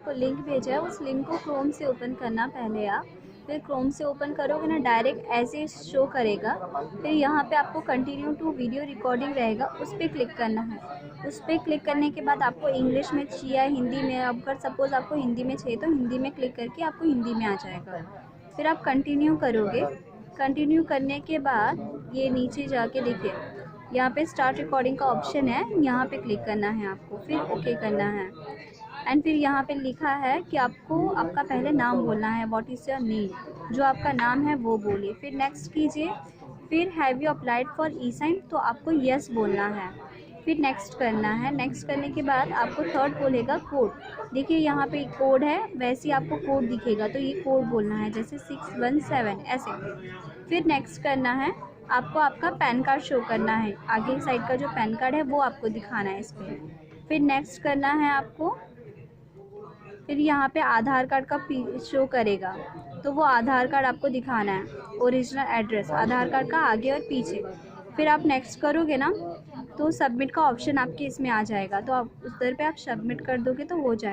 आपको लिंक भेजा है उस लिंक को क्रोम से ओपन करना पहले आप। फिर क्रोम से ओपन करोगे ना, डायरेक्ट ऐसे शो करेगा। फिर यहाँ पे आपको कंटिन्यू टू वीडियो रिकॉर्डिंग रहेगा, उस पर क्लिक करना है। उस पर क्लिक करने के बाद आपको इंग्लिश में चाहिए, हिंदी में, अगर सपोज़ आपको हिंदी में चाहिए तो हिंदी में क्लिक करके आपको हिंदी में आ जाएगा। फिर आप कंटिन्यू करोगे। कंटिन्यू करने के बाद ये नीचे जाके देखिए, यहाँ पे स्टार्ट रिकॉर्डिंग का ऑप्शन है, यहाँ पे क्लिक करना है आपको, फिर ओके करना है। एंड फिर यहाँ पे लिखा है कि आपको आपका पहले नाम बोलना है, व्हाट इज़ योर नेम, जो आपका नाम है वो बोलिए। फिर नेक्स्ट कीजिए। फिर have you applied for E sign, तो आपको यस बोलना है। फिर नेक्स्ट करना है। नेक्स्ट करने के बाद आपको थर्ड बोलेगा कोड। देखिए यहाँ पे कोड है, वैसे ही आपको कोड दिखेगा, तो ये कोड बोलना है, जैसे 617 ऐसे। फिर नेक्स्ट करना है। आपको आपका पैन कार्ड शो करना है, आगे साइड का जो पैन कार्ड है वो आपको दिखाना है इस पर। फिर नेक्स्ट करना है आपको। फिर यहाँ पे आधार कार्ड का शो करेगा, तो वो आधार कार्ड आपको दिखाना है, ओरिजिनल एड्रेस आधार कार्ड का आगे और पीछे। फिर आप नेक्स्ट करोगे ना, तो सबमिट का ऑप्शन आपके इसमें आ जाएगा, तो आप उस दर पे आप सबमिट कर दोगे तो हो जाएगा।